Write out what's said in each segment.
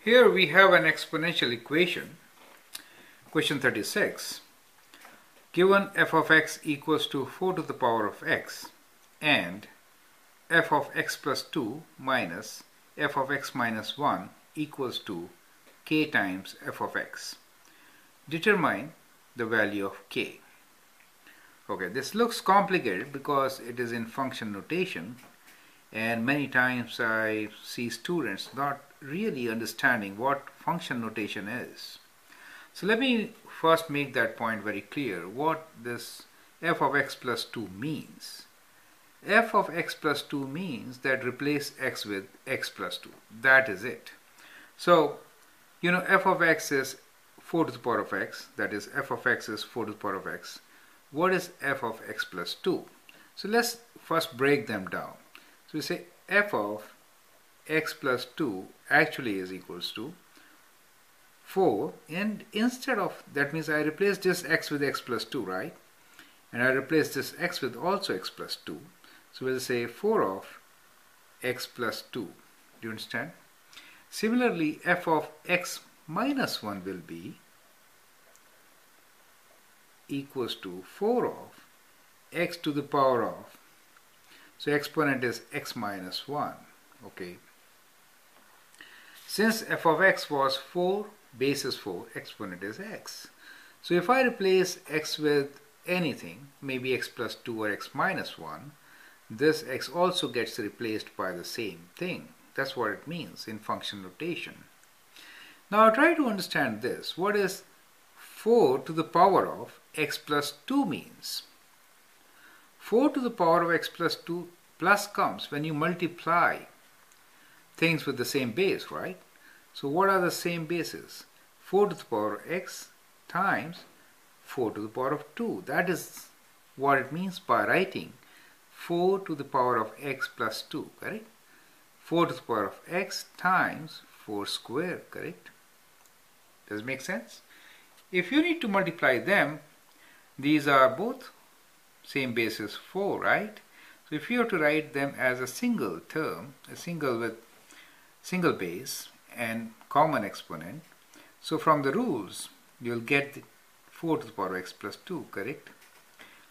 Here we have an exponential equation, question 36. Given f of x equals to 4 to the power of x and f of x plus 2 minus f of x minus 1 equals to k times f of x. Determine the value of k. Okay, this looks complicated because it is in function notation, and many times I see students not really understanding what function notation is. So let me first make that point very clear, what this f of x plus 2 means. F of x plus 2 means that replace x with x plus 2. That is it. So, f of x is 4 to the power of x, that is f of x is 4 to the power of x. What is f of x plus 2? So let's first break them down. So we say f of x plus 2 actually is equals to 4, and instead of, that means I replace this x with x plus 2, right? And I replace this x with also x plus 2. So we'll say 4 of x plus 2. Do you understand? Similarly, f of x minus 1 will be equals to 4 of x to the power of, so exponent is x minus 1. Okay. Since f of x was 4, base is 4, exponent is x. So if I replace x with anything, maybe x plus 2 or x minus 1, this x also gets replaced by the same thing. That's what it means in function notation. Now try to understand this. What is 4 to the power of x plus 2 means? 4 to the power of x plus 2 plus comes when you multiply things with the same base, right? So what are the same bases? 4 to the power of x times 4 to the power of 2. That is what it means by writing 4 to the power of x plus 2, correct? 4 to the power of x times 4 square, correct? Does it make sense? If you need to multiply them, these are both same basis 4, right? So if you have to write them as a single term, a single with single base and common exponent, so from the rules you'll get 4 to the power of x plus 2, correct?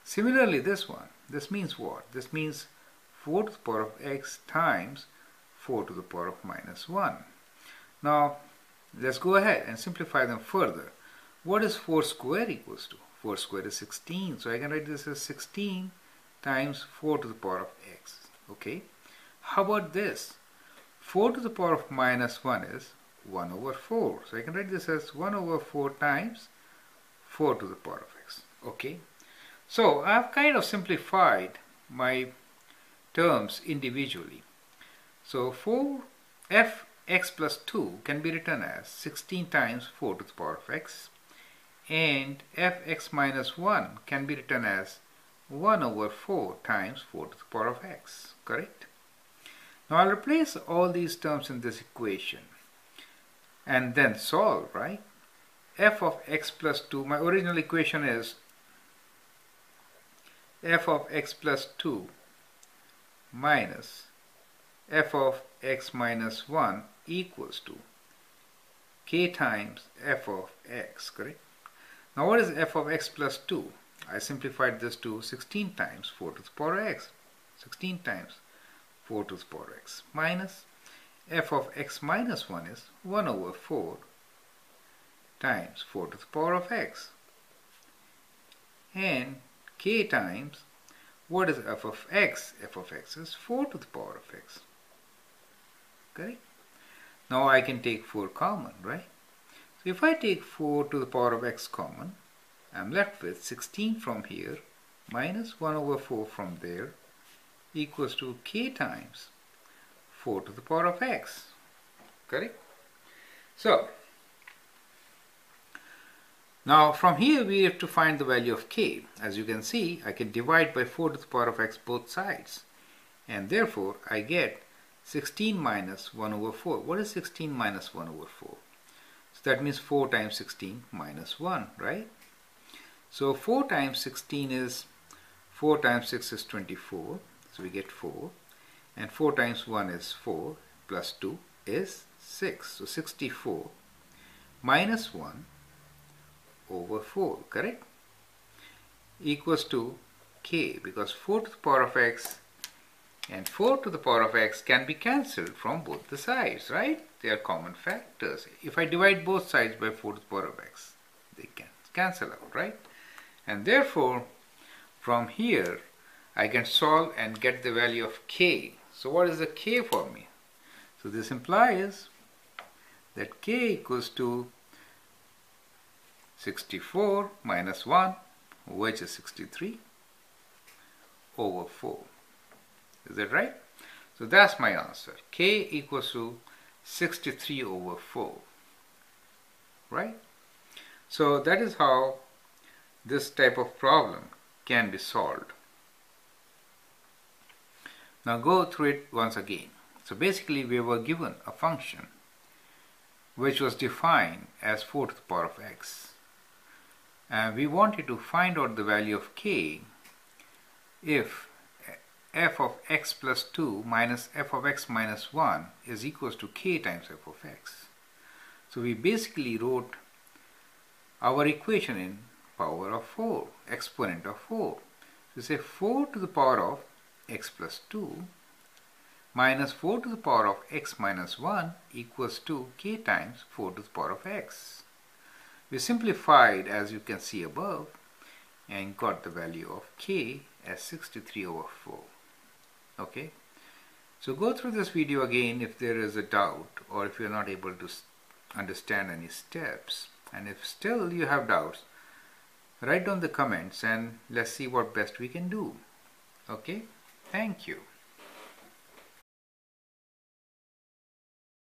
Similarly, this one, this means what? This means 4 to the power of x times 4 to the power of minus 1. Now let's go ahead and simplify them further. What is 4 square equals to? 4 square is 16, so I can write this as 16 times 4 to the power of x. Okay. How about this? 4 to the power of minus 1 is 1 over 4. So I can write this as 1 over 4 times 4 to the power of x. Okay. So I've kind of simplified my terms individually. So 4fx plus 2 can be written as 16 times 4 to the power of x, and fx minus 1 can be written as 1 over 4 times 4 to the power of x, correct? Now I'll replace all these terms in this equation and then solve, right? F of x plus 2, my original equation is f of x plus 2 minus f of x minus 1 equals to k times f of x, correct? Now what is f of x plus 2? I simplified this to 16 times 4 to the power of x. 16 times 4 to the power of x minus f of x minus 1 is 1 over 4 times 4 to the power of x. And k times, what is f of x? F of x is 4 to the power of x. Correct? Now I can take 4 common, right? So if I take 4 to the power of x common, I'm left with 16 from here minus 1 over 4 from there equals to k times 4 to the power of x. Correct? So now from here we have to find the value of k. As you can see, I can divide by 4 to the power of x both sides, and therefore I get 16 minus 1 over 4. What is 16 minus 1 over 4? So that means 4 times 16 minus 1, right? So 4 times 16 is, 4 times 6 is 24, so we get 4, and 4 times 1 is 4, plus 2 is 6. So 64 minus 1 over 4, correct? Equals to k, because 4 to the power of x and 4 to the power of x can be cancelled from both the sides, right? They are common factors. If I divide both sides by 4 to the power of x, they can cancel out, right? And therefore, from here, I can solve and get the value of k. So what is the k for me? So this implies that k equals to 64 minus 1, which is 63, over 4. Is that right? So that's my answer. K equals to 63 over 4. Right? So that is how this type of problem can be solved. Now go through it once again. So basically we were given a function which was defined as 4 to the power of x. And we wanted to find out the value of k if f of x plus 2 minus f of x minus 1 is equals to k times f of x. So we basically wrote our equation in power of 4, exponent of 4. So say 4 to the power of x plus 2 minus 4 to the power of x minus 1 equals to k times 4 to the power of x. We simplified, as you can see above, and got the value of k as 63 over 4. Okay, so go through this video again if there is a doubt or if you're not able to understand any steps. And if still you have doubts, write down the comments and let's see what best we can do. Okay, thank you.